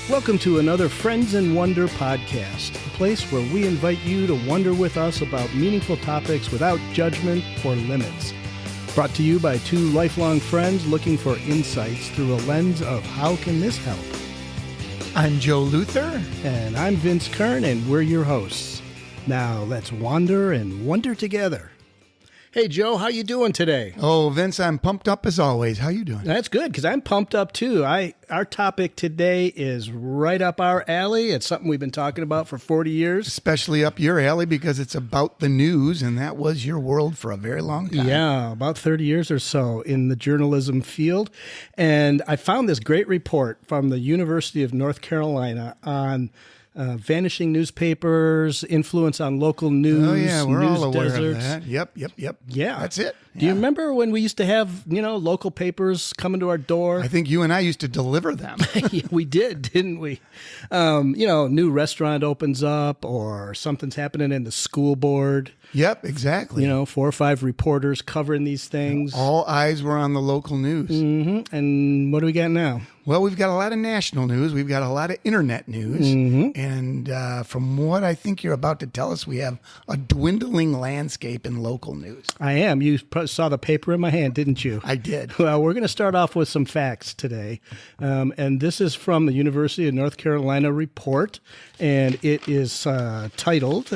Welcome to another Friends in Wonder podcast, a place where we invite you to wonder with us about meaningful topics without judgment or limits. Brought to you by two lifelong friends looking for insights through a lens of how can this help? I'm Joe Luther. And I'm Vince Kern, and we're your hosts. Now let's wander and wonder together. Hey, Joe, how you doing today? Oh, Vince, I'm pumped up as always. How you doing? That's good, because I'm pumped up, too. Our topic today is right up our alley. It's something we've been talking about for 40 years. Especially up your alley because it's about the news, and that was your world for a very long time. Yeah, about 30 years or so in the journalism field. And I found this great report from the University of North Carolina on vanishing newspapers, influence on local news. Oh, yeah, we're news all aware deserts. of that. Yep. Yeah. That's it. Do you remember when we used to have, local papers coming to our door? I think you and I used to deliver them. Yeah, we did, didn't we? New restaurant opens up or something's happening in the school board. Yep, exactly. 4 or 5 reporters covering these things. All eyes were on the local news. Mm-hmm. And what do we got now? Well, we've got a lot of national news. We've got a lot of internet news. Mm-hmm. And from what I think you're about to tell us, we have a dwindling landscape in local news. I am. You saw the paper in my hand, didn't you? I did. Well, we're going to start off with some facts today. And this is from the University of North Carolina report. And it is titled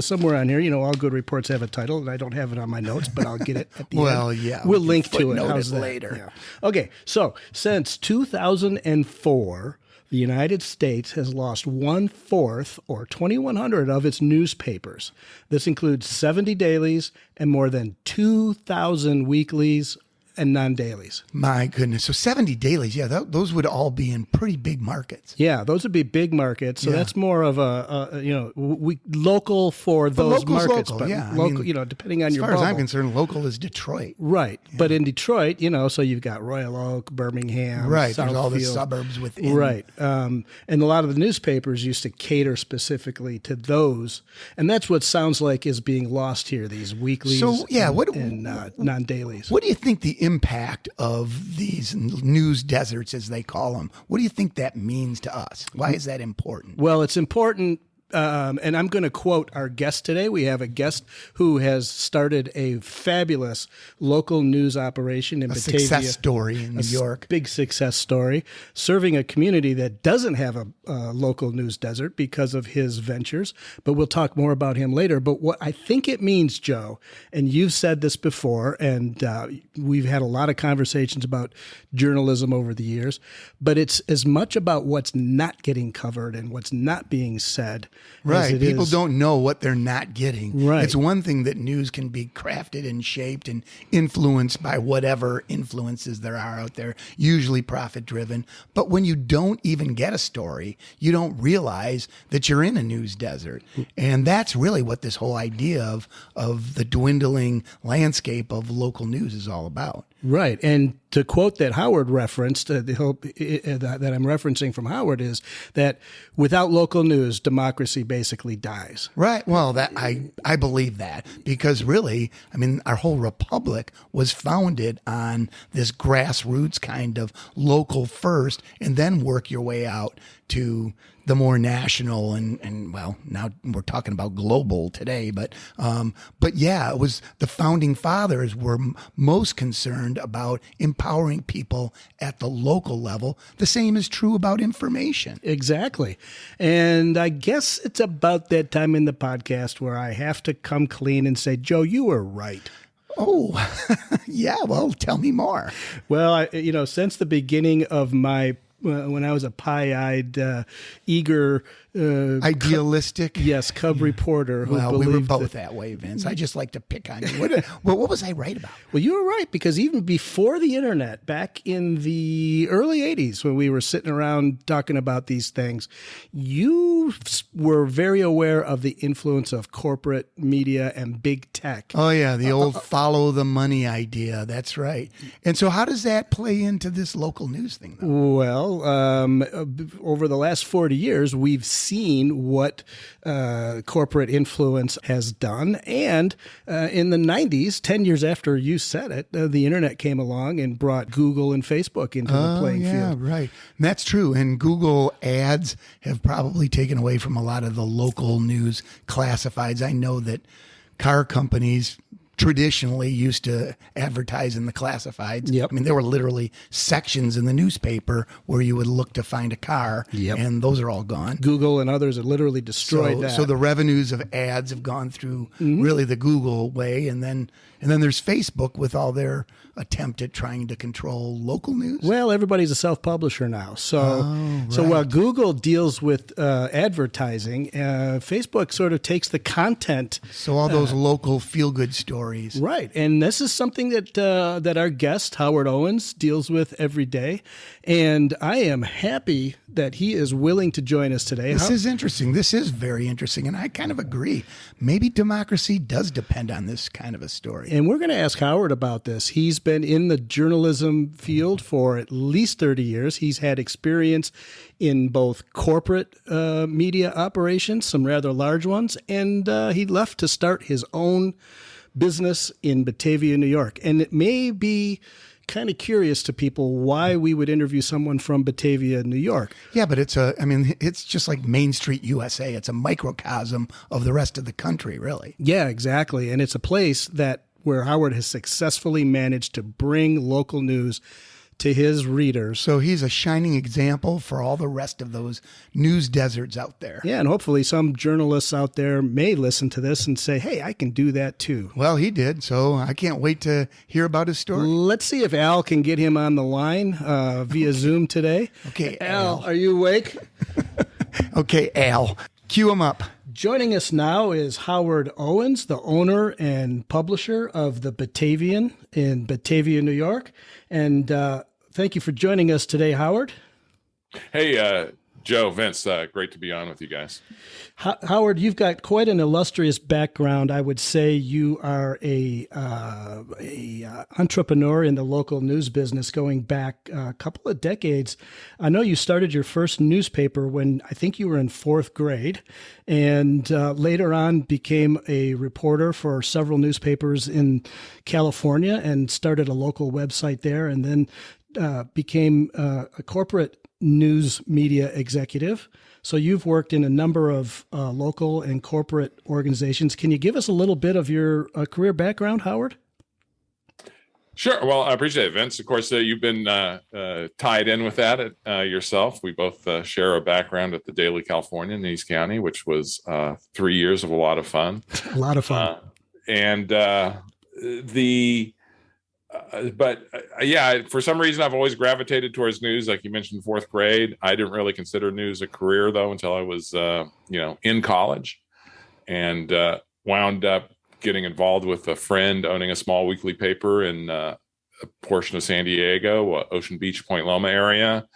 somewhere on here. All good reports have a title, and I don't have it on my notes, but I'll get it at the end. Well, yeah. We'll link to it. How's that? Later. Yeah. Okay, so since 2004, the United States has lost 1/4 or 2,100 of its newspapers. This includes 70 dailies and more than 2,000 weeklies and non-dailies. My goodness. So 70 dailies. Yeah, those would all be in pretty big markets. Yeah, those would be big markets. So that's more of local for those markets. Local, but yeah. local, depending on your bubble. As far as I'm bubble. concerned, local is Detroit. Right. Yeah. But in Detroit, so you've got Royal Oak, Birmingham, right. Southfield. There's all the suburbs within. Right. And a lot of the newspapers used to cater specifically to those. And that's what sounds like is being lost here, these weeklies and non-dailies. What do you think the impact of these news deserts, as they call them, what do you think that means to us? Why is that important? Well, it's important. And I'm going to quote our guest today. We have a guest who has started a fabulous local news operation in Batavia. A success story in New York. Big success story, serving a community that doesn't have a local news desert because of his ventures. But we'll talk more about him later. But what I think it means, Joe, and you've said this before, and we've had a lot of conversations about journalism over the years, but it's as much about what's not getting covered and what's not being said. Right. People don't know what they're not getting. Right. It's one thing that news can be crafted and shaped and influenced by whatever influences there are out there, usually profit driven. But when you don't even get a story, you don't realize that you're in a news desert. And that's really what this whole idea of the dwindling landscape of local news is all about. Right. And to quote that Howard referenced, that I'm referencing from Howard, is that without local news, democracy basically dies. Right. Well, that I believe that because really, our whole republic was founded on this grassroots kind of local first and then work your way out to the more national and well, now we're talking about global today, but yeah, it was the founding fathers were most concerned about empowering people at the local level. The same is true about information. Exactly. And I guess it's about that time in the podcast where I have to come clean and say, Joe, you were right. Oh, yeah. Well, tell me more. Well, since the beginning of my when I was a pie-eyed, eager, idealistic, cub reporter. Well, we were both that way, Vince. I just like to pick on you. What was I right about? Well, you were right because even before the internet, back in the early '80s, when we were sitting around talking about these things, you were very aware of the influence of corporate media and big tech. Oh yeah, the old follow the money idea. That's right. And so, how does that play into this local news thing, though? Well, Well, over the last 40 years, we've seen what corporate influence has done. And in the 90s, 10 years after you said it, the internet came along and brought Google and Facebook into the playing field. Right. And that's true. And Google ads have probably taken away from a lot of the local news classifieds. I know that car companies traditionally used to advertise in the classifieds. Yep. I mean, there were literally sections in the newspaper where you would look to find a car, and those are all gone. Google and others have literally destroyed that. So the revenues of ads have gone through really the Google way, and then there's Facebook with all their attempt at trying to control local news. Well, everybody's a self-publisher now. So while Google deals with advertising, Facebook sort of takes the content. So all those local feel-good stories. Right. And this is something that our guest, Howard Owens, deals with every day. And I am happy that he is willing to join us today. This is interesting. This is very interesting. And I kind of agree. Maybe democracy does depend on this kind of a story. And we're going to ask Howard about this. He's been in the journalism field for at least 30 years. He's had experience in both corporate media operations, some rather large ones, and he left to start his own business in Batavia, New York. And it may be kind of curious to people why we would interview someone from Batavia, New York. Yeah, but it's just like Main Street, USA. It's a microcosm of the rest of the country, really. Yeah, exactly. And it's a place where Howard has successfully managed to bring local news to his readers. So he's a shining example for all the rest of those news deserts out there. Yeah, and hopefully some journalists out there may listen to this and say, hey, I can do that too. Well, he did, so I can't wait to hear about his story. Let's see if Al can get him on the line via Zoom today. Okay, Al, are you awake? Okay, Al, cue him up. Joining us now is Howard Owens, the owner and publisher of The Batavian in Batavia, New York. And thank you for joining us today, Howard. Hey, Joe, Vince, great to be on with you guys. Howard, you've got quite an illustrious background. I would say you are a entrepreneur in the local news business going back a couple of decades. I know you started your first newspaper when I think you were in fourth grade, and later on became a reporter for several newspapers in California and started a local website there, and then became a corporate news media executive. So you've worked in a number of local and corporate organizations. Can you give us a little bit of your career background, Howard? Sure. Well, I appreciate it, Vince. Of course, you've been tied in with that yourself. We both share a background at the Daily California in East County, which was 3 years of a lot of fun. A lot of fun. For some reason, I've always gravitated towards news. Like you mentioned, fourth grade. I didn't really consider news a career, though, until I was, in college, and wound up getting involved with a friend owning a small weekly paper in a portion of San Diego, Ocean Beach, Point Loma area.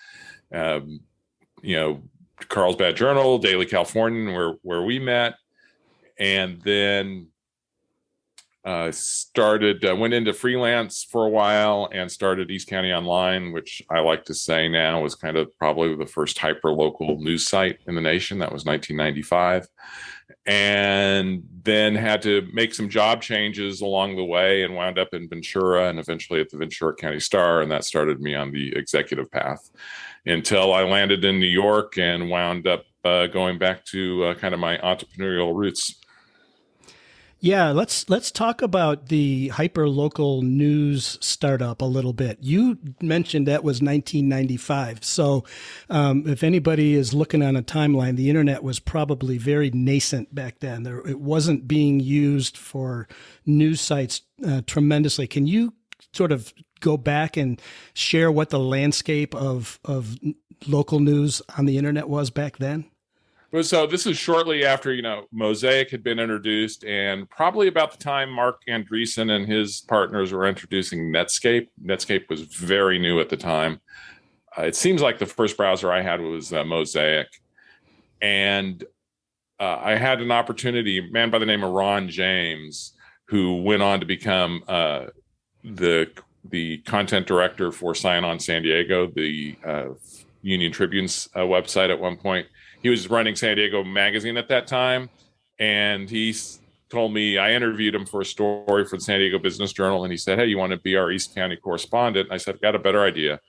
Carlsbad Journal, Daily Californian, where we met, and then went into freelance for a while and started East County Online, which I like to say now was kind of probably the first hyper-local news site in the nation. That was 1995. And then had to make some job changes along the way and wound up in Ventura and eventually at the Ventura County Star. And that started me on the executive path until I landed in New York and wound up going back to kind of my entrepreneurial roots. Yeah, let's talk about the hyper-local news startup a little bit. You mentioned that was 1995. So if anybody is looking on a timeline, the internet was probably very nascent back then. It wasn't being used for news sites tremendously. Can you sort of go back and share what the landscape of local news on the internet was back then? So this is shortly after, Mosaic had been introduced, and probably about the time Mark Andreessen and his partners were introducing Netscape. Netscape was very new at the time. It seems like the first browser I had was Mosaic. And I had an opportunity, a man by the name of Ron James, who went on to become the content director for Sign On San Diego, the Union Tribune's website at one point. He was running San Diego Magazine at that time, and he told me, I interviewed him for a story for the San Diego Business Journal, and he said, "Hey, you want to be our East County correspondent?" And I said, "I've got a better idea.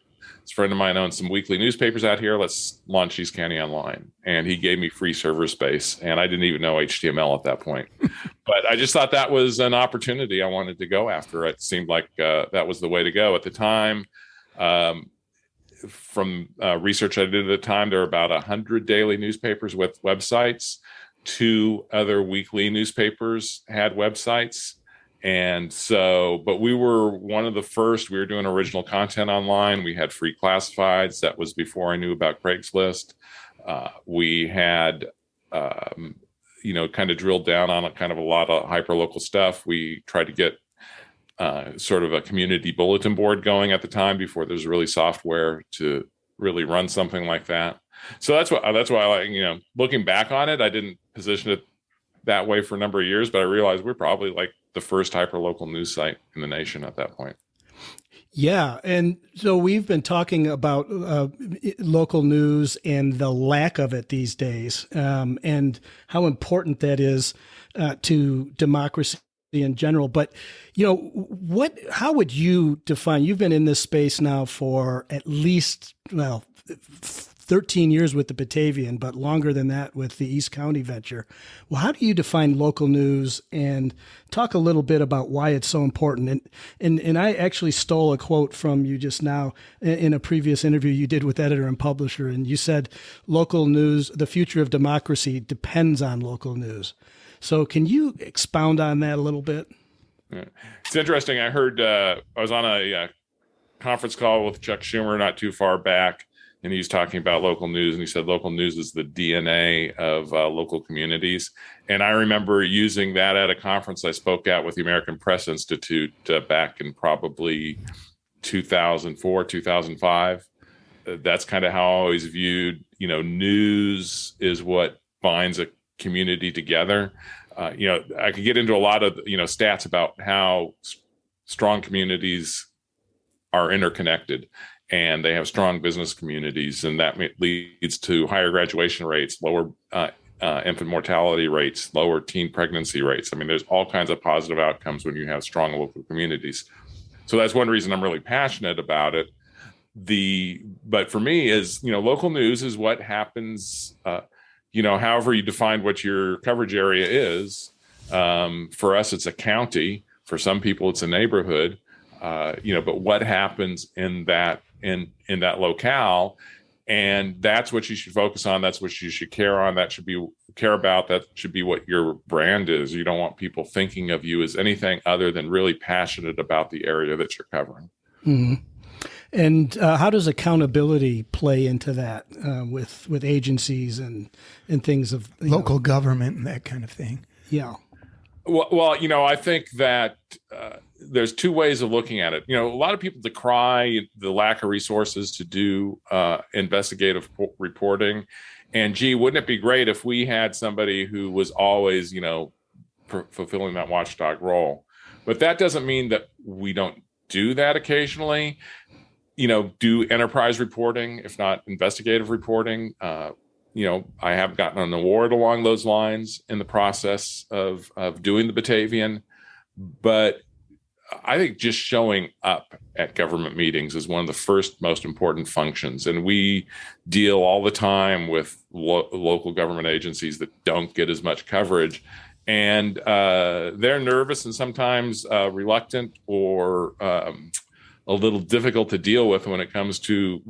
This friend of mine owns some weekly newspapers out here. Let's launch East County Online." And he gave me free server space, and I didn't even know HTML at that point. But I just thought that was an opportunity I wanted to go after. It seemed like that was the way to go at the time. From research I did at the time, there were about 100 daily newspapers with websites. 2 other weekly newspapers had websites. And so, but we were one of the first. We were doing original content online. We had free classifieds. That was before I knew about Craigslist. We had, kind of drilled down on kind of a lot of hyperlocal stuff. We tried to get sort of a community bulletin board going at the time before there's really software to really run something like that. So that's why I like, looking back on it, I didn't position it that way for a number of years, but I realized we're probably like the first hyperlocal news site in the nation at that point. Yeah. And so we've been talking about local news and the lack of it these days, and how important that is to democracy in general. But, how would you define, you've been in this space now for at least, 13 years with the Batavian, but longer than that with the East County venture. Well, how do you define local news, and talk a little bit about why it's so important? And I actually stole a quote from you just now in a previous interview you did with editor and publisher. And you said, local news, the future of democracy depends on local news. So can you expound on that a little bit? Yeah. It's interesting. I heard, I was on a conference call with Chuck Schumer not too far back, and he was talking about local news, and he said local news is the DNA of local communities. And I remember using that at a conference I spoke at with the American Press Institute back in probably 2004, 2005. That's kind of how I always viewed, news is what binds a community together. I could get into a lot of, stats about how strong communities are interconnected, and they have strong business communities, and that leads to higher graduation rates, lower infant mortality rates, lower teen pregnancy rates. I mean, there's all kinds of positive outcomes when you have strong local communities. So that's one reason I'm really passionate about it. But for me is, local news is what happens, however you define what your coverage area is. For us, it's a county. For some people, it's a neighborhood. But what happens in that locale, and that's what you should focus on. That's what you should care on. That should be what your brand is. You don't want people thinking of you as anything other than really passionate about the area that you're covering. Mm-hmm. And how does accountability play into that with agencies and things of local government and that kind of thing? Yeah. Well, I think that there's 2 ways of looking at it. A lot of people decry the lack of resources to do investigative reporting. And wouldn't it be great if we had somebody who was always, fulfilling that watchdog role? But that doesn't mean that we don't do that occasionally. Do enterprise reporting, if not investigative reporting. I have gotten an award along those lines in the process of doing the Batavian. But I think just showing up at government meetings is one of the first most important functions. And we deal all the time with local government agencies that don't get as much coverage. And they're nervous and sometimes reluctant or a little difficult to deal with when it comes to,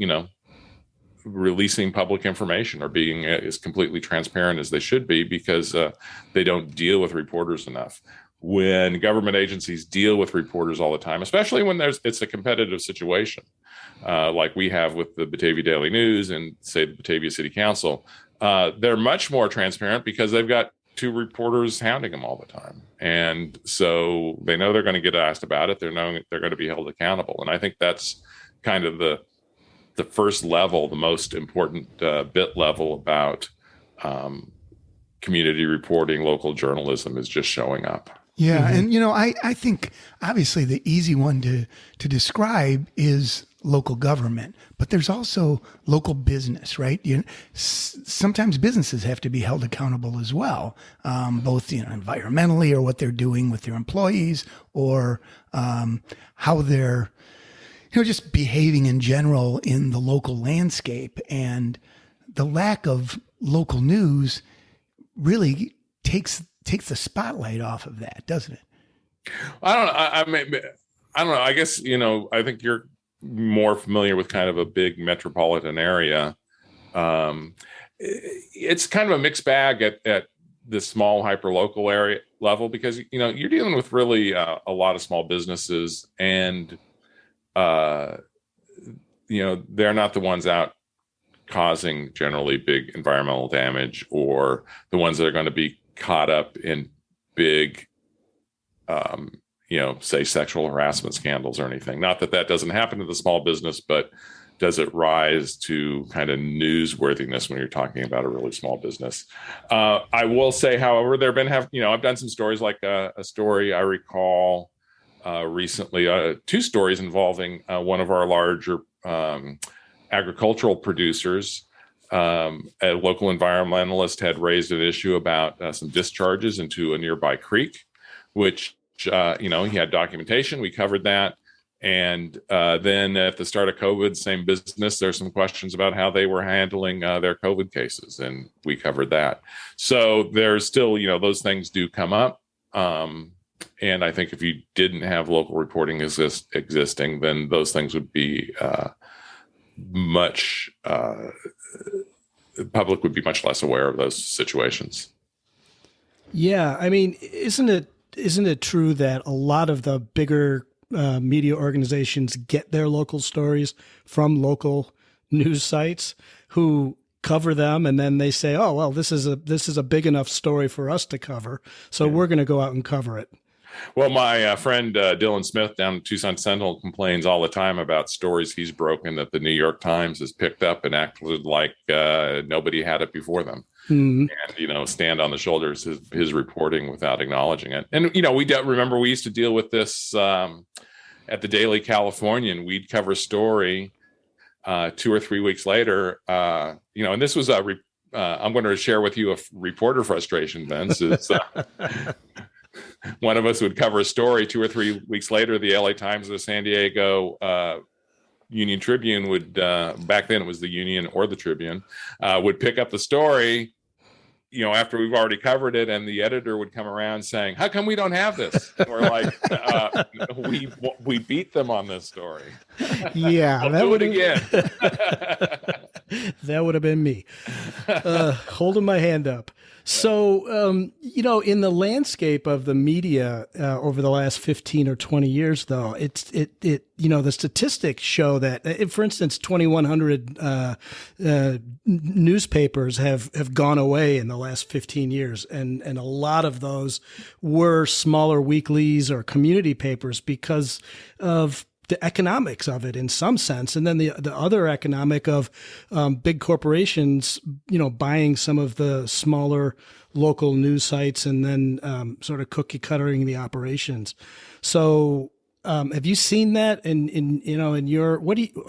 releasing public information or being as completely transparent as they should be, because they don't deal with reporters enough. When government agencies deal with reporters all the time, especially when it's a competitive situation, like we have with the Batavia Daily News and, say, the Batavia City Council, they're much more transparent because they've got 2 reporters hounding them all the time. And so they know they're going to get asked about it. They're knowing they're going to be held accountable. And I think that's kind of the first level, the most important bit level about community reporting, local journalism, is just showing up. Yeah. Mm-hmm. And, I think obviously the easy one to describe is local government, but there's also local business, right? Sometimes businesses have to be held accountable as well, both environmentally, or what they're doing with their employees, or how they're just behaving in general in the local landscape. And the lack of local news really takes the spotlight off of that, doesn't it? I don't know. I don't know. I guess, I think you're more familiar with kind of a big metropolitan area. It's kind of a mixed bag at the small hyperlocal area level, because, you're dealing with really a lot of small businesses, and, they're not the ones out causing generally big environmental damage, or the ones that are going to be caught up in big, say sexual harassment scandals or anything. Not that doesn't happen to the small business, but does it rise to kind of newsworthiness when you're talking about a really small business? I will say, however, I've done some stories, like a story I recall recently, two stories involving one of our larger agricultural producers. A local environmentalist had raised an issue about some discharges into a nearby creek, which, he had documentation. We covered that. And then at the start of COVID, same business, there's some questions about how they were handling their COVID cases, and we covered that. So there's still, those things do come up. And I think if you didn't have local reporting existing, then those things would be the public would be much less aware of those situations. Yeah. I mean, isn't it true that a lot of the bigger media organizations get their local stories from local news sites who cover them, and then they say, "Oh, well, this is a big enough story for us to cover, so we're going to go out and cover it." Well, my friend Dylan Smith down at Tucson Sentinel complains all the time about stories he's broken that the New York Times has picked up and acted like nobody had it before them. Mm-hmm. And, stand on the shoulders of his reporting without acknowledging it. And, we used to deal with this at the Daily Californian. We'd cover a story 2 or 3 weeks later, and this was I'm going to share with you a reporter frustration, Vince. It's, one of us would cover a story 2 or 3 weeks later. The LA Times or the San Diego Union Tribune would, back then it was the Union or the Tribune, would pick up the story, after we've already covered it, and the editor would come around saying, "How come we don't have this?" We're like, we beat them on this story. Yeah, that would again. That would have been me, holding my hand up. So, in the landscape of the media over the last 15 or 20 years, though, the statistics show that, for instance, 2,100 newspapers have gone away in the last 15 years. And a lot of those were smaller weeklies or community papers because of the economics of it in some sense. And then the other economic of big corporations, buying some of the smaller local news sites and then sort of cookie cuttering the operations. So have you seen that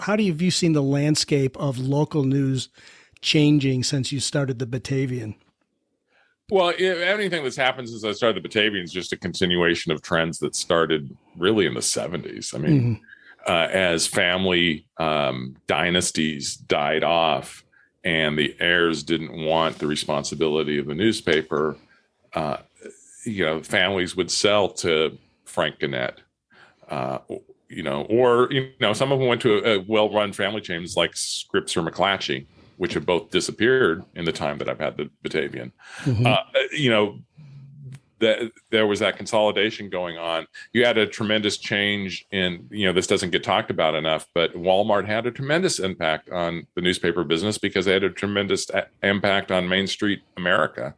how have you seen the landscape of local news changing since you started the Batavian? Well, anything that's happened since I started the Batavian is just a continuation of trends that started really in the 70s. I mean, as family dynasties died off and the heirs didn't want the responsibility of the newspaper, families would sell to Frank Gannett, or some of them went to a well-run family chains like Scripps or McClatchy, which have both disappeared in the time that I've had the Batavian. Mm-hmm. That there was that consolidation going on. You had a tremendous change in, this doesn't get talked about enough, but Walmart had a tremendous impact on the newspaper business because they had a tremendous impact on Main Street America.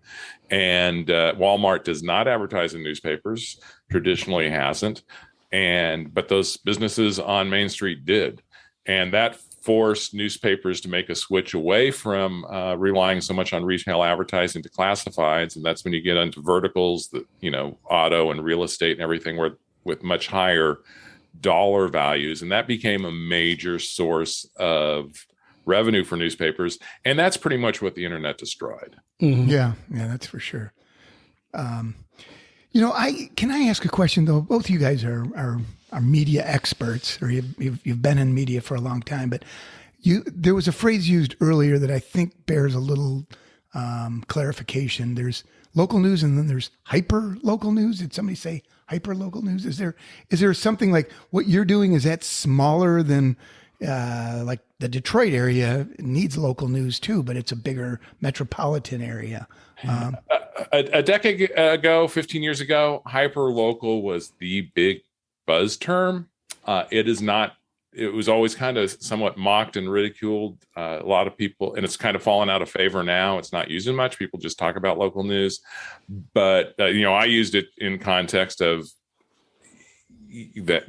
And Walmart does not advertise in newspapers, traditionally hasn't. But those businesses on Main Street did. And that forced newspapers to make a switch away from relying so much on retail advertising to classifieds. And that's when you get into verticals that, auto and real estate and everything with much higher dollar values, and that became a major source of revenue for newspapers. And that's pretty much what the internet destroyed. Mm-hmm. Yeah, that's for sure. Can I ask a question though? Both of you guys are media experts, or you've been in media for a long time. But there was a phrase used earlier that I think bears a little clarification. There's local news, and then there's hyper local news. Did somebody say hyper local news? Is there something like what you're doing? Is that smaller than like the Detroit area needs local news too, but it's a bigger metropolitan area? A decade ago, 15 years ago, hyper local was the big buzz term. It is not. It was always kind of somewhat mocked and ridiculed. A lot of people, and it's kind of fallen out of favor now. It's not used as much. People just talk about local news. But, I used it in context of that,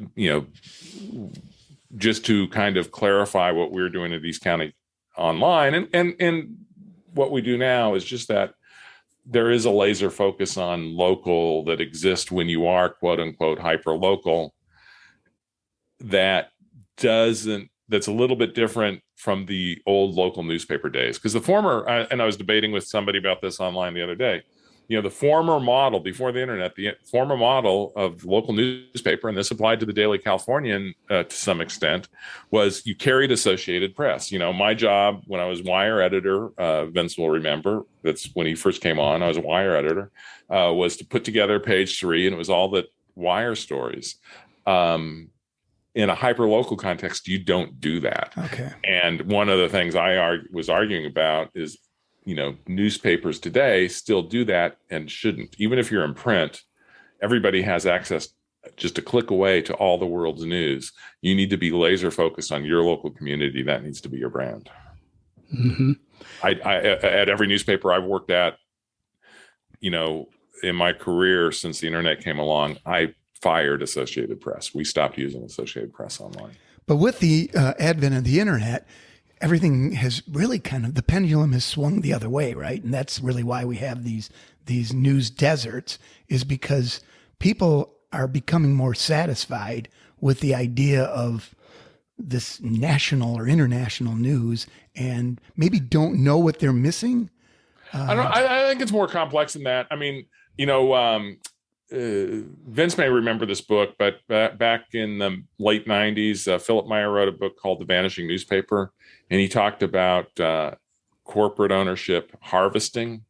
just to kind of clarify what we're doing at East County Online. And what we do now is just that there is a laser focus on local that exists when you are, quote unquote, hyper local. That's a little bit different from the old local newspaper days. Because the former, and I was debating with somebody about this online the other day, the former model before the internet, the former model of local newspaper, and this applied to the Daily Californian to some extent, was you carried Associated Press. My job when I was wire editor, Vince will remember, that's when he first came on, I was a wire editor, was to put together Page 3, and it was all the wire stories. In a hyper-local context, you don't do that. Okay. And one of the things I was arguing about is, newspapers today still do that and shouldn't. Even if you're in print, everybody has access just a click away to all the world's news. You need to be laser focused on your local community. That needs to be your brand. Mm-hmm. I at every newspaper I've worked at, in my career since the internet came along, I fired Associated Press. We stopped using Associated Press online. But with the advent of the internet, everything has really the pendulum has swung the other way, right? And that's really why we have these news deserts, is because people are becoming more satisfied with the idea of this national or international news and maybe don't know what they're missing. I think it's more complex than that. I mean, Vince may remember this book, but back in the late 90s, Philip Meyer wrote a book called The Vanishing Newspaper, and he talked about corporate ownership harvesting,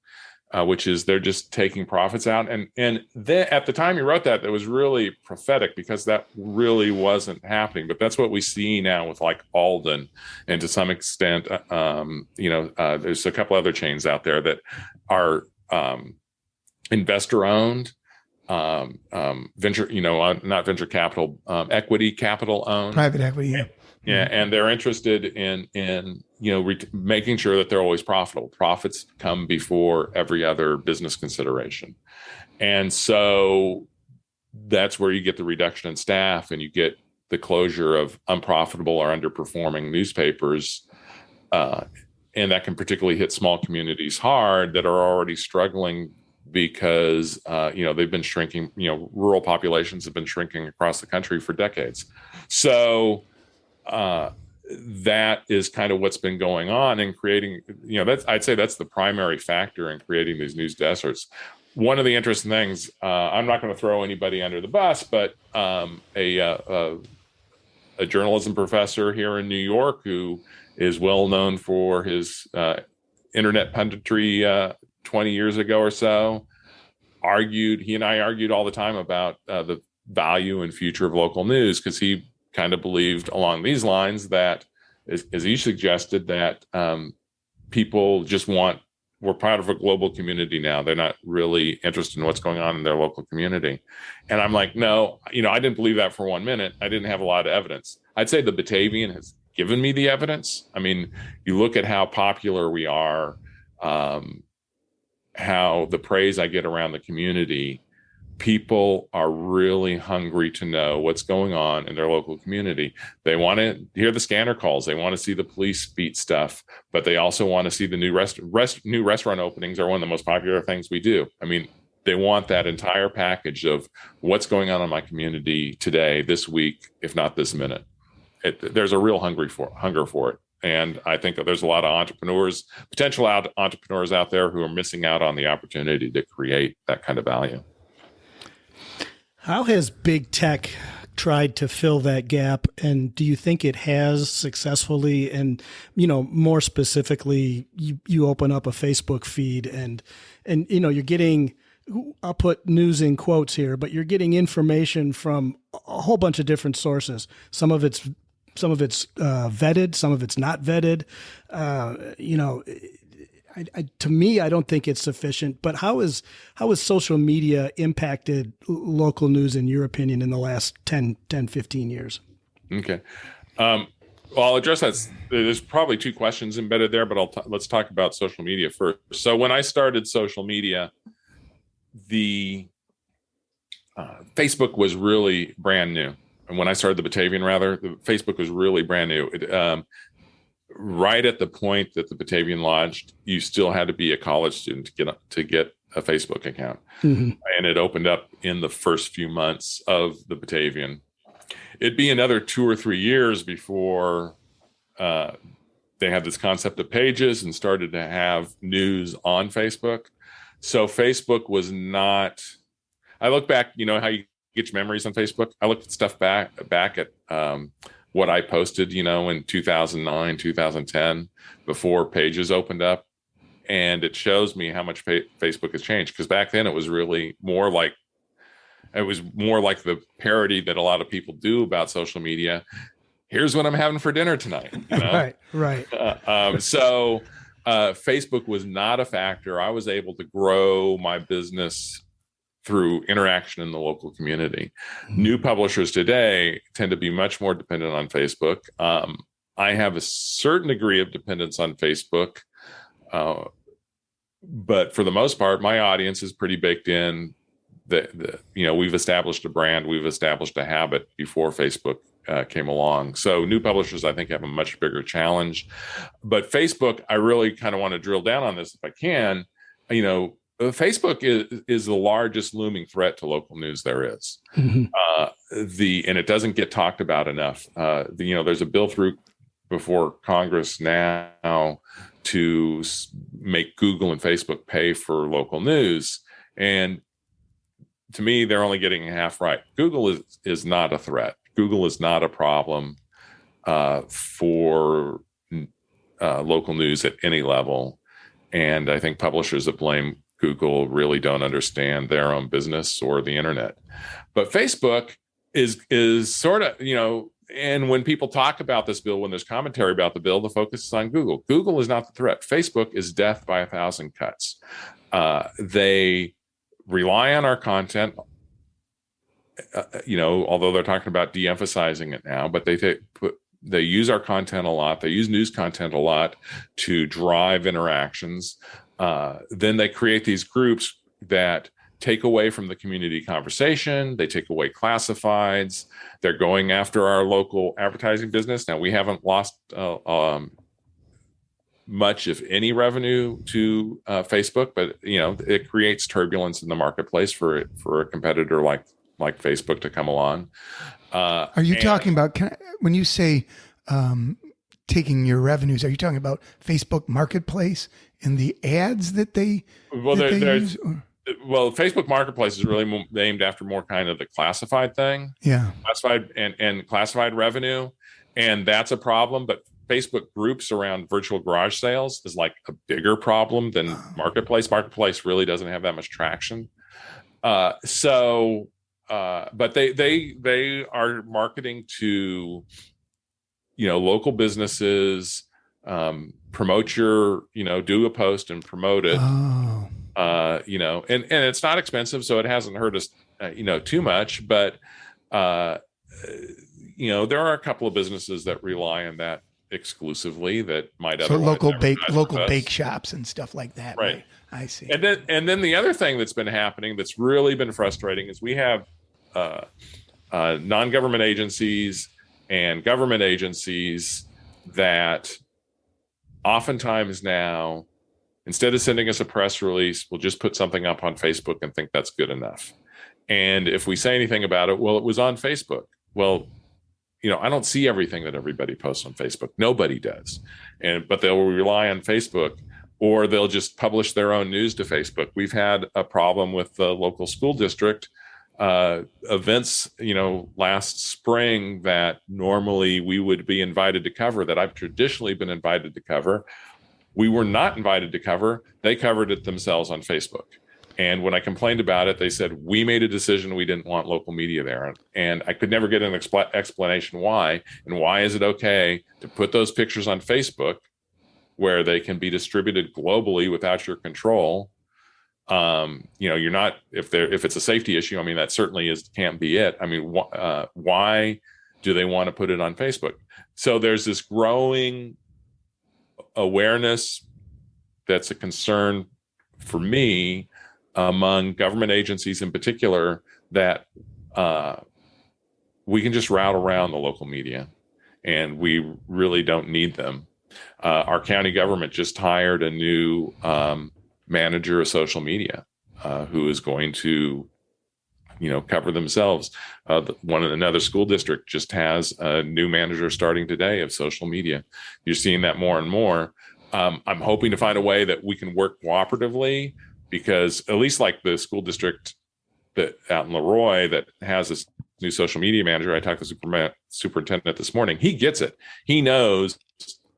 which is they're just taking profits out. And then at the time he wrote that was really prophetic, because that really wasn't happening. But that's what we see now with like Alden, and to some extent, there's a couple other chains out there that are investor owned. Venture, not venture capital, equity capital owned, private equity. Yeah. Yeah. And they're interested in making sure that they're always profitable. Profits come before every other business consideration. And so that's where you get the reduction in staff, and you get the closure of unprofitable or underperforming newspapers. And that can particularly hit small communities hard that are already struggling, because they've been shrinking. Rural populations have been shrinking across the country for decades. So that is kind of what's been going on in creating. I'd say that's the primary factor in creating these news deserts. One of the interesting things, I'm not going to throw anybody under the bus, but a journalism professor here in New York who is well known for his internet punditry 20 years ago or so, he and I argued all the time about the value and future of local news, because he kind of believed along these lines that, as he suggested, that people just we're part of a global community now. They're not really interested in what's going on in their local community. And I'm like, no, I didn't believe that for 1 minute. I didn't have a lot of evidence. I'd say the Batavian has given me the evidence. I mean, you look at how popular we are, how the praise I get around the community. People are really hungry to know what's going on in their local community. They want to hear the scanner calls. They want to see the police beat stuff, but they also want to see the new restaurant openings are one of the most popular things we do. I mean, They want that entire package of what's going on in my community today, this week, if not this minute. There's a real hunger for it. And I think that there's a lot of potential entrepreneurs out there who are missing out on the opportunity to create that kind of value. How has big tech tried to fill that gap, and do you think it has successfully? And more specifically, you open up a Facebook feed, and you're getting, I'll put news in quotes here, but you're getting information from a whole bunch of different sources. Some of it's vetted, some of it's not vetted. To me, I don't think it's sufficient. But how is social media impacted local news, in your opinion, in the last 10, 15 years? Okay. Well, I'll address that. There's probably two questions embedded there, but let's talk about social media first. So when I started social media, the Facebook was really brand new. And when I started the Batavian, Facebook was really brand new. Right at the point that the Batavian launched, you still had to be a college student to get a Facebook account. Mm-hmm. And it opened up in the first few months of the Batavian. It'd be another 2 or 3 years before they had this concept of pages and started to have news on Facebook. So Facebook was not, I look back, how you get your memories on Facebook. I looked at stuff back at what I posted, in 2009, 2010, before pages opened up. And it shows me how much Facebook has changed. Because back then it was really more like the parody that a lot of people do about social media. Here's what I'm having for dinner tonight. Right. So Facebook was not a factor. I was able to grow my business through interaction in the local community. Mm-hmm. New publishers today tend to be much more dependent on Facebook. I have a certain degree of dependence on Facebook, but for the most part, my audience is pretty baked in. We've established a brand, we've established a habit before Facebook came along. So new publishers, I think, have a much bigger challenge. But Facebook, I really kind of want to drill down on this if I can. Facebook is the largest looming threat to local news there is. Mm-hmm. And it doesn't get talked about enough. There's a bill through before Congress now to make Google and Facebook pay for local news. And to me, they're only getting half right. Google is not a threat. Google is not a problem for local news at any level. And I think publishers that blame Google really don't understand their own business or the internet. But Facebook is sort of, and when people talk about this bill, when there's commentary about the bill, the focus is on Google. Google is not the threat. Facebook is death by 1,000 cuts. They rely on our content, although they're talking about de-emphasizing it now, but they use our content a lot. They use news content a lot to drive interactions. Then they create these groups that take away from the community conversation. They take away classifieds. They're going after our local advertising business. Now, we haven't lost much, if any, revenue to Facebook, but it creates turbulence in the marketplace for a competitor like Facebook to come along. Are you talking about when you say taking your revenues? Are you talking about Facebook Marketplace and the ads that they use? Well, Facebook Marketplace is really named after more kind of the classified thing. Yeah. Classified and classified revenue. And that's a problem. But Facebook groups around virtual garage sales is like a bigger problem than Marketplace. Marketplace really doesn't have that much traction. But they are marketing to, local businesses, promote your, do a post and promote it. Oh. And it's not expensive, so it hasn't hurt us, too much. But, there are a couple of businesses that rely on that exclusively that might otherwise local bake shops and stuff like that. Right. I see. And then the other thing that's been happening that's really been frustrating is we have non-government agencies and government agencies that oftentimes now Instead of sending us a press release, we'll just put something up on Facebook and think that's good enough. And if we say anything about it, well, it was on Facebook. Well, I don't see everything that everybody posts on Facebook. Nobody does. But they'll rely on Facebook, or they'll just publish their own news to Facebook. We've had a problem with the local school district events, last spring that normally we would be invited to cover, that I've traditionally been invited to cover. We were not invited to cover. They covered it themselves on Facebook. And when I complained about it, they said, we made a decision we didn't want local media there. And I could never get an explanation why. And why is it okay to put those pictures on Facebook where they can be distributed globally without your control? You're not, if it's a safety issue, I mean, that certainly can't be it. I mean, why do they want to put it on Facebook? So there's this growing awareness that's a concern for me among government agencies in particular, that we can just route around the local media and we really don't need them. Our county government just hired a new manager of social media who is going to cover themselves. Another school district just has a new manager starting today of social media. You're seeing that more and more. I'm hoping to find a way that we can work cooperatively, because at least like the school district that out in Leroy that has this new social media manager, I talked to the superintendent this morning. He gets it. He knows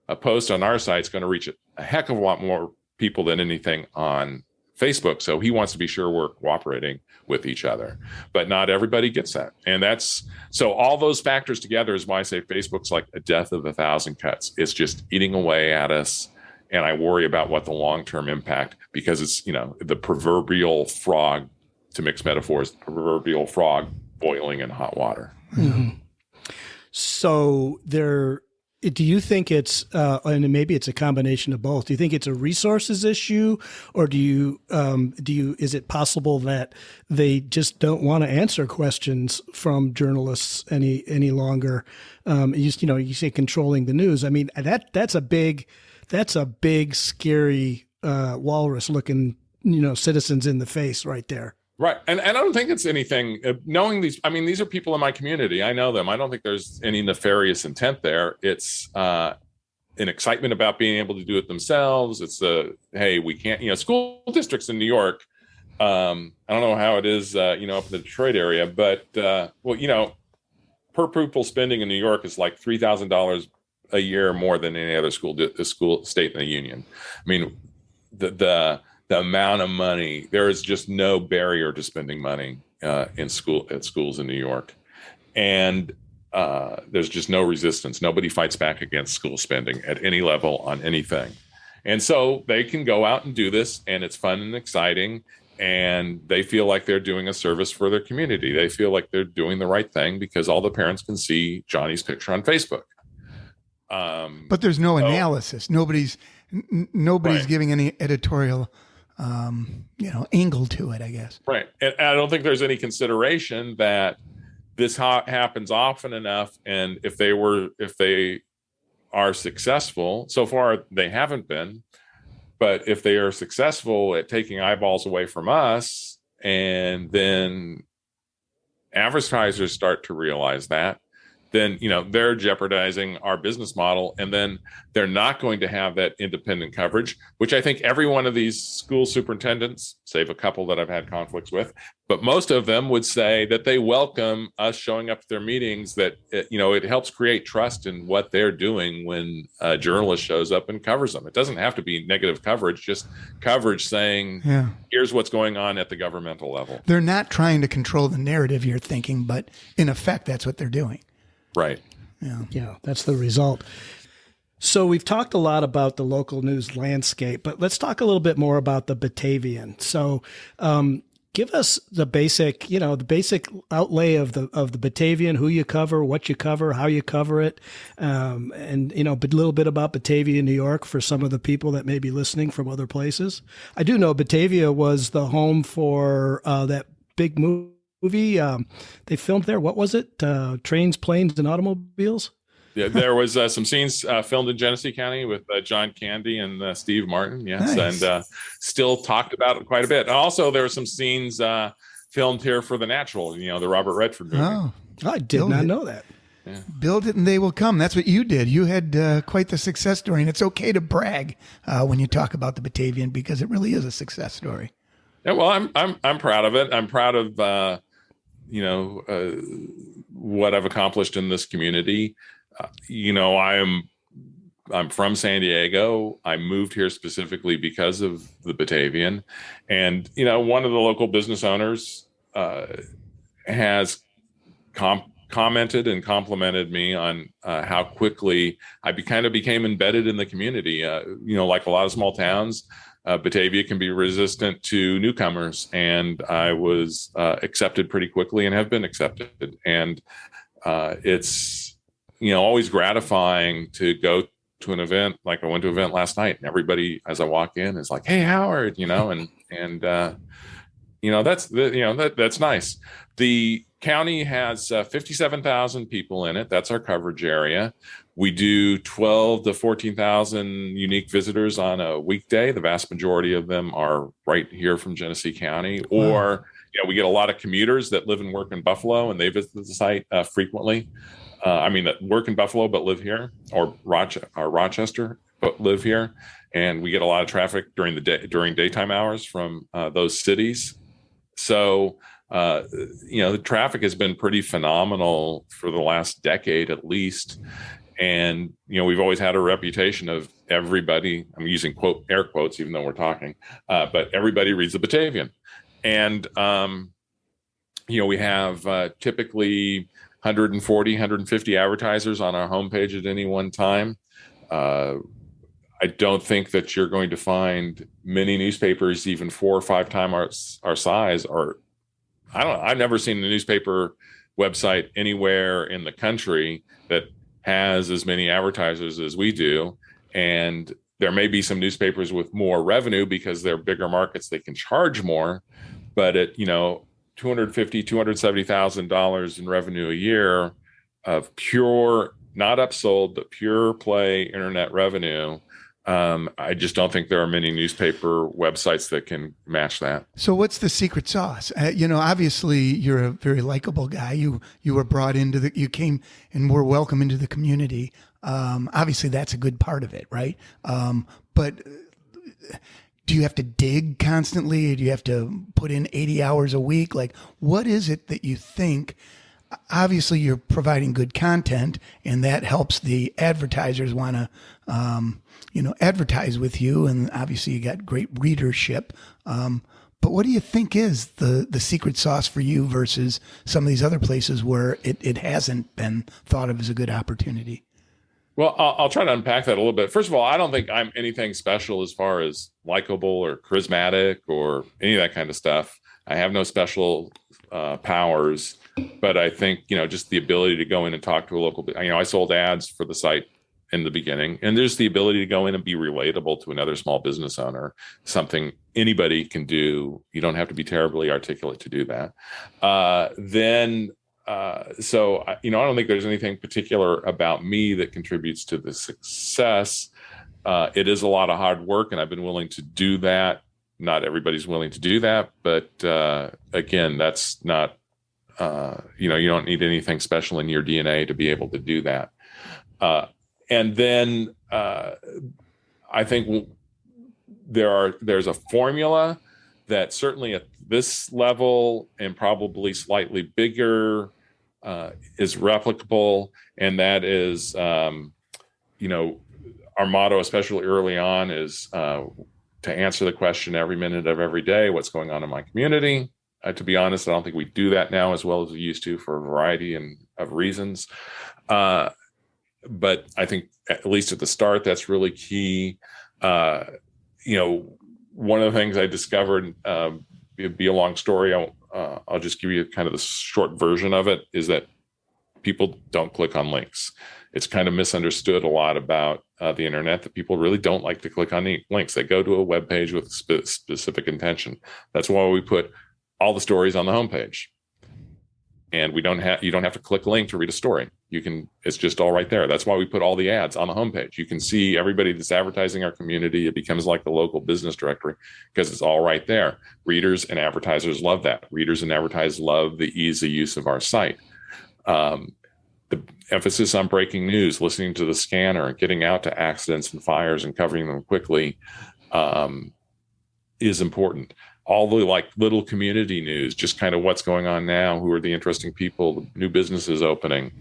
a post on our site is going to reach a heck of a lot more people than anything on Facebook. So he wants to be sure we're cooperating with each other, but not everybody gets that. And so all those factors together is why I say Facebook's like a death of 1,000 cuts. It's just eating away at us. And I worry about what the long-term impact, because it's, the proverbial frog, to mix metaphors, the proverbial frog boiling in hot water. Mm-hmm. So do you think it's, and maybe it's a combination of both, do you think it's a resources issue, or is it possible that they just don't want to answer questions from journalists any longer? You say controlling the news. I mean, that's a big, scary, walrus looking, citizens in the face right there. Right. And I don't think it's anything, knowing these, I mean, these are people in my community. I know them. I don't think there's any nefarious intent there. It's an excitement about being able to do it themselves. It's hey, we can't, school districts in New York. I don't know how it is, up in the Detroit area, but, per pupil spending in New York is like $3,000 a year more than any other school state in the union. I mean, the amount of money, there is just no barrier to spending money at schools in New York. And there's just no resistance. Nobody fights back against school spending at any level on anything. And so they can go out and do this, and it's fun and exciting. And they feel like they're doing a service for their community. They feel like they're doing the right thing because all the parents can see Johnny's picture on Facebook. But there's no analysis. Nobody's right. Giving any editorial angle to it, I guess. Right. And I don't think there's any consideration that this happens often enough. And if they are successful, so far they haven't been, but if they are successful at taking eyeballs away from us, and then advertisers start to realize that, then, they're jeopardizing our business model, and then they're not going to have that independent coverage, which I think every one of these school superintendents, save a couple that I've had conflicts with, but most of them would say that they welcome us showing up at their meetings, that, it helps create trust in what they're doing when a journalist shows up and covers them. It doesn't have to be negative coverage, just coverage saying, here's what's going on at the governmental level. They're not trying to control the narrative, you're thinking, but in effect, that's what they're doing. Right. Yeah, that's the result. So we've talked a lot about the local news landscape, but let's talk a little bit more about the Batavian. So give us the basic outlay of the Batavian, who you cover, what you cover, how you cover it, and a little bit about Batavia, New York, for some of the people that may be listening from other places. I do know Batavia was the home for that big movie they filmed there. What was it? Trains, Planes, and Automobiles? Yeah, there was some scenes filmed in Genesee County with John Candy and Steve Martin. Yes, Nice. and still talked about it quite a bit. And also, there were some scenes filmed here for The Natural. The Robert Redford movie. Oh, I did Build not it. know that. build it and they will come. That's what you did. You had quite the success story, and it's okay to brag when you talk about the Batavian because it really is a success story. Yeah, well, I'm proud of it. I'm proud of what I've accomplished in this community. I'm from San Diego. I moved here specifically because of the Batavian, and one of the local business owners has commented and complimented me on how quickly I kind of became embedded in the community. Like a lot of small towns, Batavia can be resistant to newcomers, and I was accepted pretty quickly and have been accepted. And it's always gratifying to go to an event. Like I went to an event last night, and everybody as I walk in is like, "Hey, Howard," that's nice. The county has 57,000 people in it. That's our coverage area. We do 12 to 14,000 unique visitors on a weekday. The vast majority of them are right here from Genesee County, or we get a lot of commuters that live and work in Buffalo, and they visit the site frequently. That work in Buffalo but live here, or Rochester but live here, and we get a lot of traffic during the day, during daytime hours from those cities. So the traffic has been pretty phenomenal for the last decade at least. And, we've always had a reputation of everybody, I'm using air quotes, even though we're talking, but everybody reads the Batavian. And, we have typically 140, 150 advertisers on our homepage at any one time. I don't think that you're going to find many newspapers, even 4 or 5 times our size, or I don't know. I've never seen a newspaper website anywhere in the country that has as many advertisers as we do. And there may be some newspapers with more revenue because they're bigger markets, they can charge more. But at, $250,000, $270,000 in revenue a year of pure, not upsold, but pure play internet revenue, I just don't think there are many newspaper websites that can match that. So what's the secret sauce? Obviously you're a very likable guy. You were brought into you came and were welcome into the community. Obviously that's a good part of it, right? But do you have to dig constantly? Do you have to put in 80 hours a week? Like, what is it that you think? Obviously you're providing good content, and that helps the advertisers want to, advertise with you. And obviously you got great readership. But what do you think is the secret sauce for you versus some of these other places where it hasn't been thought of as a good opportunity? Well, I'll try to unpack that a little bit. First of all, I don't think I'm anything special as far as likable or charismatic or any of that kind of stuff. I have no special powers, but I think, just the ability to go in and talk to a local, I sold ads for the site in the beginning, and there's the ability to go in and be relatable to another small business owner, something anybody can do. You don't have to be terribly articulate to do that. So I don't think there's anything particular about me that contributes to the success. It is a lot of hard work, and I've been willing to do that. Not everybody's willing to do that, but again, that's not, you don't need anything special in your DNA to be able to do that. And then I think there's a formula that certainly at this level and probably slightly bigger is replicable, and that is, our motto, especially early on, is to answer the question every minute of every day, what's going on in my community? To be honest, I don't think we do that now as well as we used to for a variety of reasons. But I think at least at the start, that's really key. One of the things I discovered, it'd be a long story. I'll just give you kind of the short version of it, is that people don't click on links. It's kind of misunderstood a lot about the internet that people really don't like to click on the links. They go to a web page with a specific intention. That's why we put all the stories on the homepage. and you don't have to click a link to read a story. It's just all right there. That's why we put all the ads on the homepage. You can see everybody that's advertising our community. It becomes like the local business directory because it's all right there. Readers and advertisers love that. Readers and advertisers love the ease of use of our site. The emphasis on breaking news, listening to the scanner, and getting out to accidents and fires and covering them quickly is important. All the little community news, just kind of what's going on now, who are the interesting people, new businesses opening,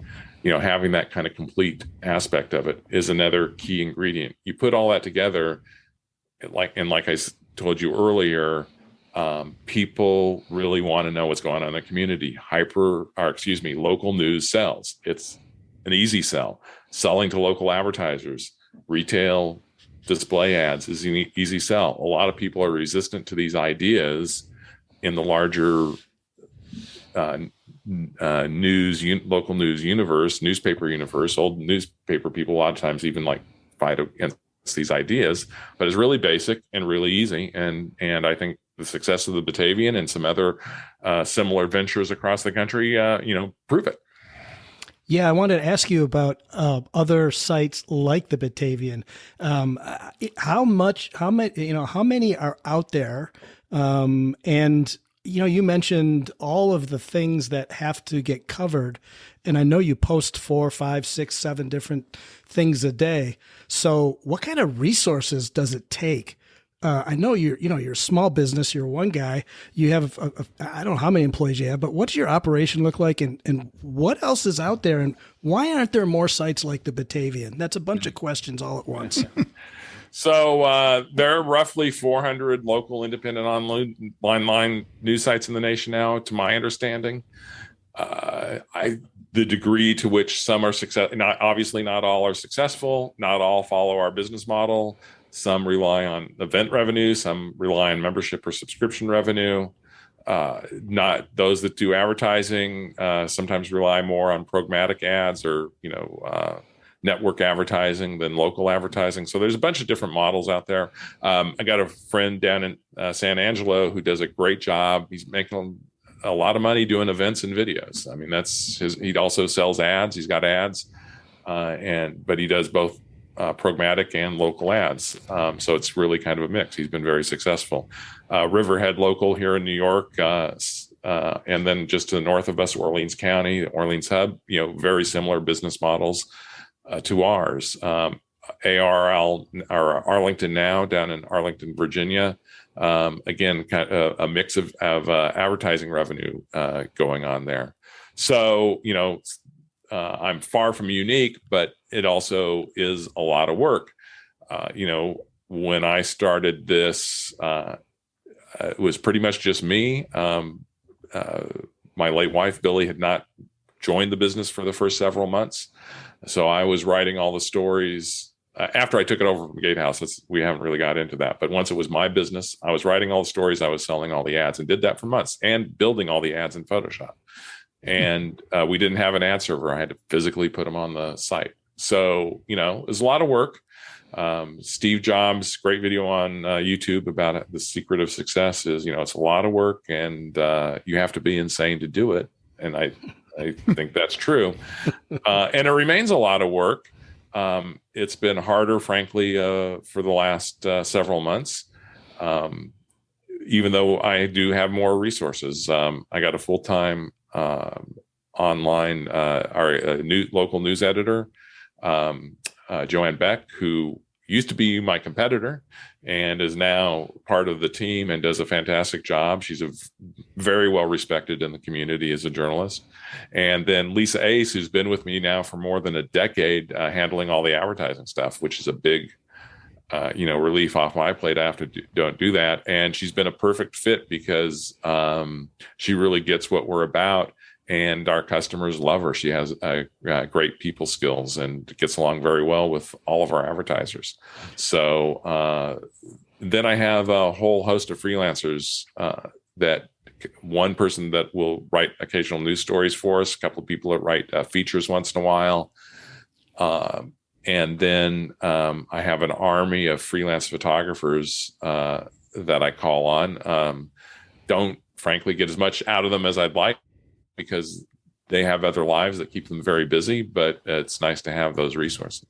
having that kind of complete aspect of it is another key ingredient. You put all that together, like I told you earlier, people really want to know what's going on in the community. Local news sells. It's an easy sell. Selling to local advertisers, retail display ads is an easy sell. A lot of people are resistant to these ideas in the larger local news universe, newspaper universe. Old newspaper people a lot of times even fight against these ideas, but it's really basic and really easy. And I think the success of the Batavian and some other similar ventures across the country, prove it. Yeah, I wanted to ask you about other sites like the Batavian. How many are out there? And you mentioned all of the things that have to get covered, and I know you post 4, 5, 6, 7 different things a day. So, what kind of resources does it take? I know you're a small business. You're one guy. You have I don't know how many employees you have, but what's your operation look like, and what else is out there, and why aren't there more sites like the Batavian? That's a bunch of questions all at once. So there are roughly 400 local independent online news sites in the nation now, to my understanding. The degree to which some are obviously not all are successful. Not all follow our business model. Some rely on event revenue. Some rely on membership or subscription revenue. Not those that do advertising sometimes rely more on programmatic ads or network advertising than local advertising. So there's a bunch of different models out there. I got a friend down in San Angelo who does a great job. He's making a lot of money doing events and videos. I mean, he also sells ads. He's got ads, but he does both programmatic and local ads. So it's really kind of a mix. He's been very successful. Riverhead Local here in New York, and then just to the north of us, Orleans County, Orleans Hub, very similar business models to ours. ARL, or Arlington Now, down in Arlington, Virginia. Again, kind of a mix of advertising revenue going on there. So, I'm far from unique, but it also is a lot of work. When I started this, it was pretty much just me. My late wife, Billy, had not joined the business for the first several months. So I was writing all the stories after I took it over from Gatehouse. We haven't really got into that, but once it was my business, I was writing all the stories, I was selling all the ads, and did that for months, and building all the ads in Photoshop. And we didn't have an ad server. I had to physically put them on the site. So, it was a lot of work. Steve Jobs' great video on YouTube about it. The secret of success is, it's a lot of work, and you have to be insane to do it. And I think that's true. And it remains a lot of work. It's been harder, frankly, for the last several months. Even though I do have more resources. I got a full-time online local news editor, Joanne Beck, who used to be my competitor and is now part of the team and does a fantastic job. She's very well respected in the community as a journalist. And then Lisa Ace, who's been with me now for more than a decade, handling all the advertising stuff, which is a big relief off my plate. I have to don't do that. And she's been a perfect fit because she really gets what we're about, and our customers love her. She has great people skills and gets along very well with all of our advertisers. So then I have a whole host of freelancers that one person that will write occasional news stories for us, a couple of people that write features once in a while. And then I have an army of freelance photographers that I call on. Don't frankly get as much out of them as I'd like, because they have other lives that keep them very busy, but it's nice to have those resources.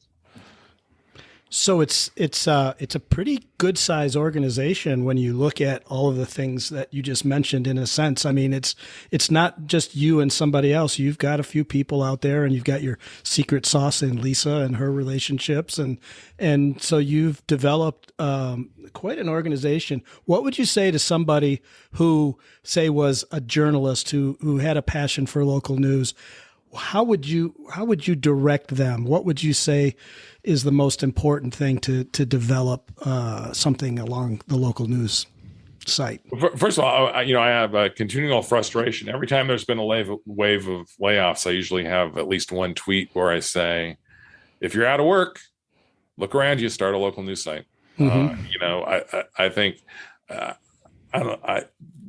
So it's a pretty good size organization when you look at all of the things that you just mentioned. In a sense, I mean, it's not just you and somebody else. You've got a few people out there, and you've got your secret sauce in Lisa and her relationships, and so you've developed quite an organization. What would you say to somebody who, say, was a journalist who had a passion for local news? How would you direct them? What would you say is the most important thing to develop something along the local news site? First of all, I have a continual frustration. Every time there's been a wave of layoffs, I usually have at least one tweet where I say, if you're out of work, look around you, start a local news site. I think,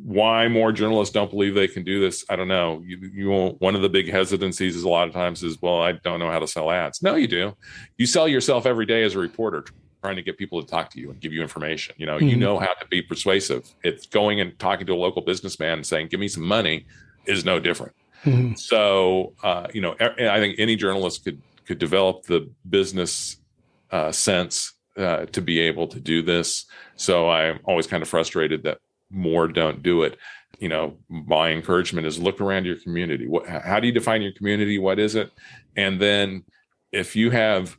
why more journalists don't believe they can do this, I don't know. One of the big hesitancies is a lot of times is, well, I don't know how to sell ads. No, you do. You sell yourself every day as a reporter, trying to get people to talk to you and give you information. You know how to be persuasive. It's going and talking to a local businessman and saying, give me some money is no different. Mm-hmm. So, I think any journalist could develop the business sense to be able to do this. So I'm always kind of frustrated that more don't do it. My encouragement is look around your community. How do you define your community? What is it? And then if you have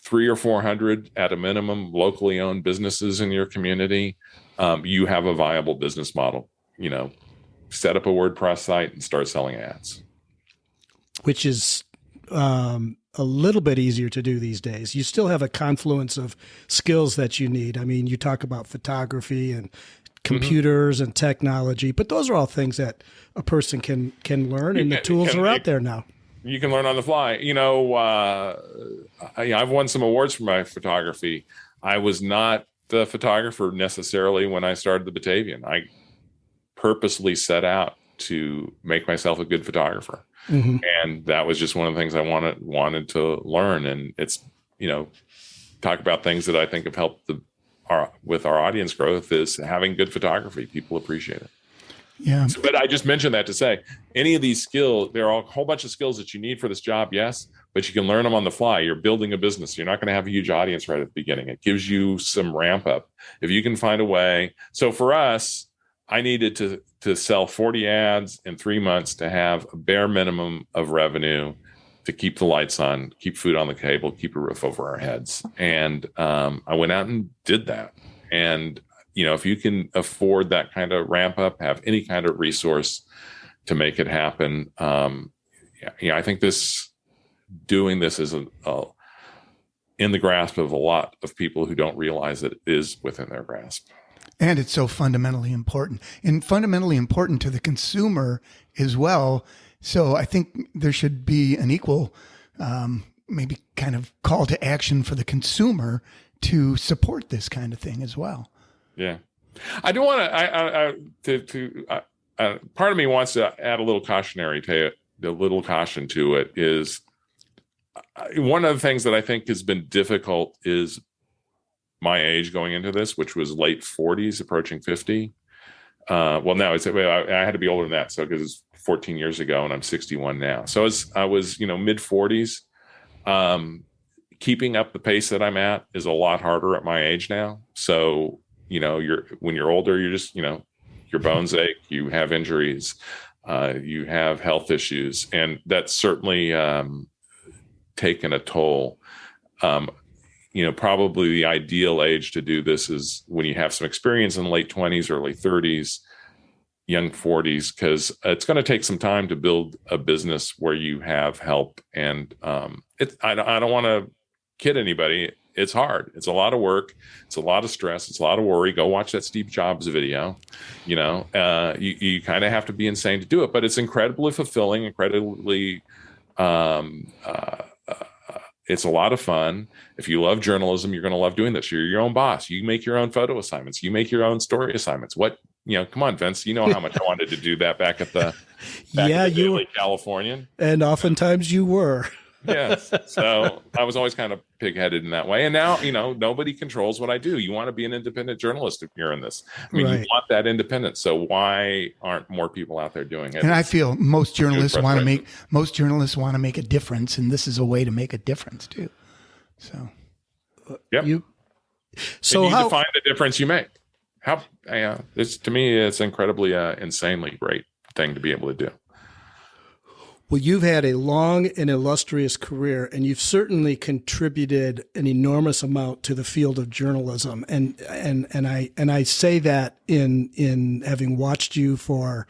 300 or 400 at a minimum locally owned businesses in your community, you have a viable business model. Set up a WordPress site and start selling ads. Which is a little bit easier to do these days. You still have a confluence of skills that you need. I mean, you talk about photography and computers and technology, but those are all things that a person can learn, and the tools are out there now. You can learn on the fly. I've won some awards for my photography. I was not the photographer necessarily when I started the Batavian. I purposely set out to make myself a good photographer. Mm-hmm. And that was just one of the things I wanted to learn. And it's, talk about things that I think have helped with our audience growth is having good photography. People appreciate it. Yeah. But I just mentioned that to say any of these skills, there are a whole bunch of skills that you need for this job. Yes. But you can learn them on the fly. You're building a business. You're not going to have a huge audience right at the beginning. It gives you some ramp up. If you can find a way. So for us, I needed to sell 40 ads in 3 months to have a bare minimum of revenue to keep the lights on, keep food on the table, keep a roof over our heads. And I went out and did that. And, if you can afford that kind of ramp up, have any kind of resource to make it happen, I think doing this is in the grasp of a lot of people who don't realize that it is within their grasp. And it's so fundamentally important, and fundamentally important to the consumer as well. So I think there should be an equal, maybe kind of call to action for the consumer to support this kind of thing as well. Yeah. I do want to, part of me wants to add a little cautionary to it. The little caution to it is one of the things that I think has been difficult is my age going into this, which was late 40s, approaching 50. Well, now I had to be older than that. So because it's 14 years ago and I'm 61 now. So I was mid 40s, keeping up the pace that I'm at is a lot harder at my age now. So, when you're older, you're just, your bones ache, you have injuries, you have health issues, and that's certainly taken a toll. Probably the ideal age to do this is when you have some experience in late 20s, early 30s, young 40s, because it's going to take some time to build a business where you have help. And I don't want to kid anybody. It's hard. It's a lot of work. It's a lot of stress. It's a lot of worry. Go watch that Steve Jobs video. You kind of have to be insane to do it, but it's incredibly fulfilling, incredibly it's a lot of fun. If you love journalism, you're going to love doing this. You're your own boss. You make your own photo assignments. You make your own story assignments. Come on, Vince, you know how much I wanted to do that back at the Daily Californian. And oftentimes you were. Yes. So I was always kind of pig-headed in that way. And now, nobody controls what I do. You want to be an independent journalist if you're in this. I mean, you Right. want that independence. So why aren't more people out there doing it? And I feel most journalists want to frustrating. make a difference, and this is a way to make a difference too. So, Yep. So and you how define the difference you make. It's, to me, it's incredibly insanely great thing to be able to do. Well, you've had a long and illustrious career, and you've certainly contributed an enormous amount to the field of journalism. And I say that in having watched you for,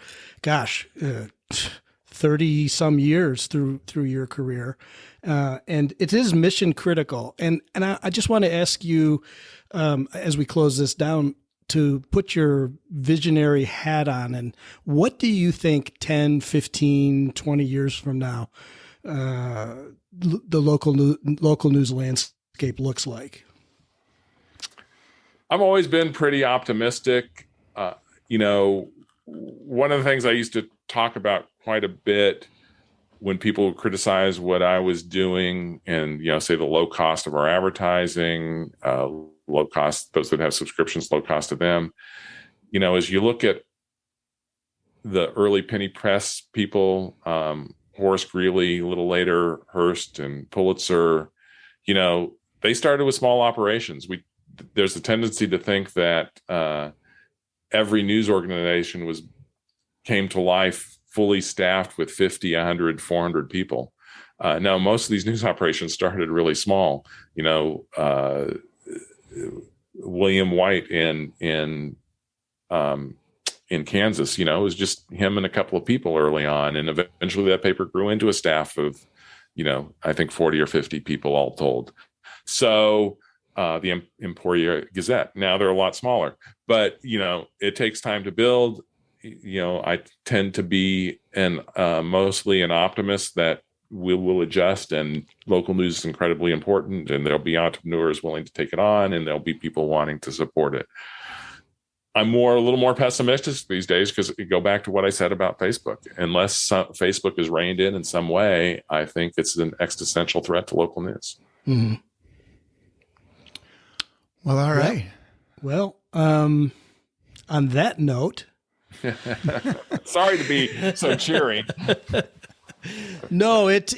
30 some years through your career, and it is mission critical. And I just want to ask you, as we close this down, to put your visionary hat on, and what do you think 10, 15, 20 years from now, the local news landscape looks like? I've always been pretty optimistic. One of the things I used to talk about quite a bit when people criticize what I was doing and, say the low cost of our advertising, low cost, those that have subscriptions, low cost of them, as you look at the early penny press people, Horace Greeley, a little later, Hearst and Pulitzer, they started with small operations. There's a tendency to think that every news organization came to life fully staffed with 50, 100, 400 people. Now, most of these news operations started really small. William White in Kansas, it was just him and a couple of people early on, and eventually that paper grew into a staff of, I think 40 or 50 people all told. So the Emporia Gazette, now they're a lot smaller, but it takes time to build. I tend to be mostly an optimist that we will adjust, and local news is incredibly important, and there'll be entrepreneurs willing to take it on, and there'll be people wanting to support it. I'm a little more pessimistic these days because go back to what I said about Facebook. Unless Facebook is reined in some way, I think it's an existential threat to local news. Mm-hmm. Well, all right. Well, on that note, sorry to be so cheery. No, it's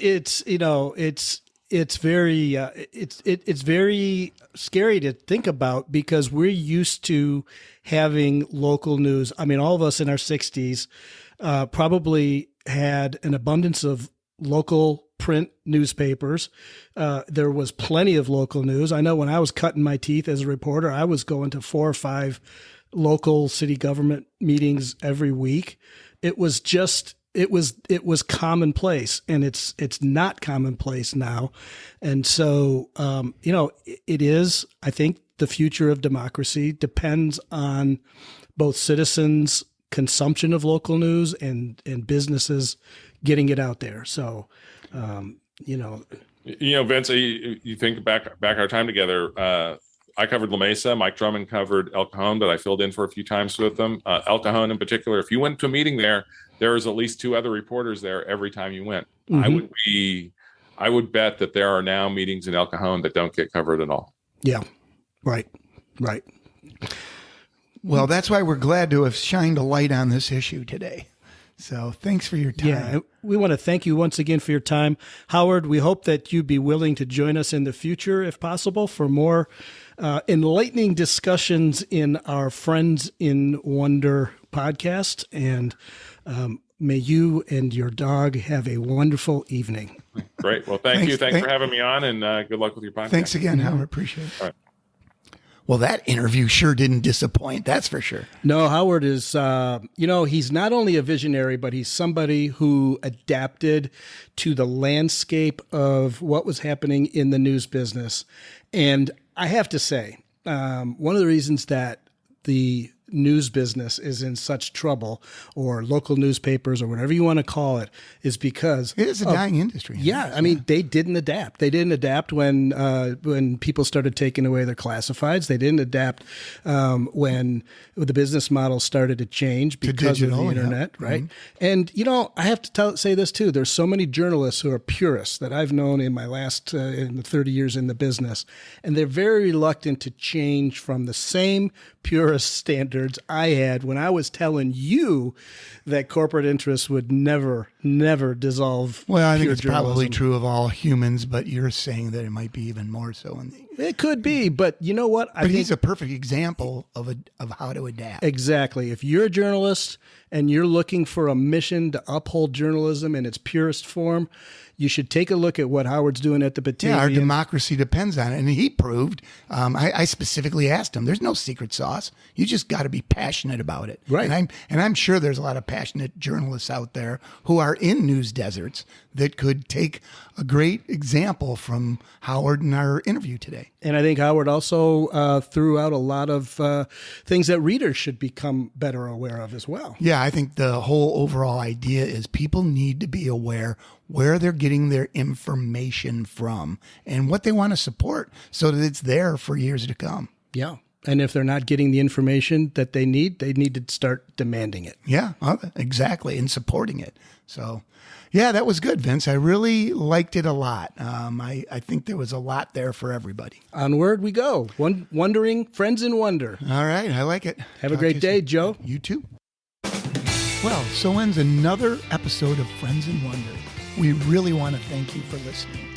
very it's very scary to think about, because we're used to having local news. I mean, all of us in our 60s probably had an abundance of local print newspapers. There was plenty of local news. I know when I was cutting my teeth as a reporter, I was going to 4 or 5 local city government meetings every week. It was commonplace, and it's not commonplace now. And so, it is, I think, the future of democracy depends on both citizens' consumption of local news and businesses getting it out there. So, Vince, you think back our time together, I covered La Mesa. Mike Drummond covered El Cajon, but I filled in for a few times with them. El Cajon in particular, if you went to a meeting there was at least 2 other reporters there every time you went. Mm-hmm. I would bet that there are now meetings in El Cajon that don't get covered at all. Yeah. Right. Well, that's why we're glad to have shined a light on this issue today. So thanks for your time. Yeah, we want to thank you once again for your time. Howard, we hope that you'd be willing to join us in the future, if possible, for more enlightening discussions in our Friends in Wonder podcast. And may you and your dog have a wonderful evening. Great. Well, thank you. Thanks for having me on, and good luck with your podcast. Thanks again, Howard. Appreciate it. All right. Well, that interview sure didn't disappoint. That's for sure. No, Howard is, he's not only a visionary, but he's somebody who adapted to the landscape of what was happening in the news business. And I have to say, one of the reasons that the news business is in such trouble, or local newspapers or whatever you want to call it, is because it is a dying industry. Yeah, I mean, they didn't adapt. They didn't adapt when people started taking away their classifieds. They didn't adapt when the business model started to change because of the internet, right? Mm-hmm. And I have to say this too. There's so many journalists who are purists that I've known in my last in the 30 years in the business, and they're very reluctant to change from the same purist standards I had when I was telling you that corporate interests would never dissolve. Well, I think it's probably true of all humans, but you're saying that it might be even more so in the. It could be, but you know what? I think he's a perfect example of how to adapt. Exactly. If you're a journalist and you're looking for a mission to uphold journalism in its purest form, you should take a look at what Howard's doing at the Batavia. Yeah, our democracy depends on it. And he proved, I specifically asked him, there's no secret sauce. You just got to be passionate about it. Right. And I'm sure there's a lot of passionate journalists out there who are in news deserts that could take a great example from Howard in our interview today. And I think Howard also threw out a lot of things that readers should become better aware of as well. Yeah, I think the whole overall idea is people need to be aware where they're getting their information from and what they want to support so that it's there for years to come. Yeah. And if they're not getting the information that they need to start demanding it. Yeah, exactly, and supporting it. So, yeah, that was good, Vince. I really liked it a lot. I think there was a lot there for everybody. Onward we go. Wondering, Friends in Wonder. All right, I like it. Have a great day, Joe. You too. Well, so ends another episode of Friends in Wonder. We really want to thank you for listening.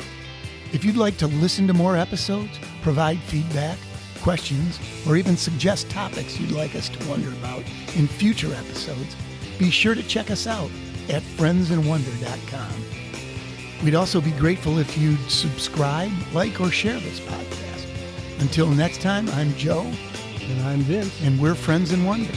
If you'd like to listen to more episodes, provide feedback, questions, or even suggest topics you'd like us to wonder about in future episodes, be sure to check us out at friendsinwonder.com. We'd also be grateful if you'd subscribe, like, or share this podcast. Until next time, I'm Joe. And I'm Vince. And we're Friends in Wonder.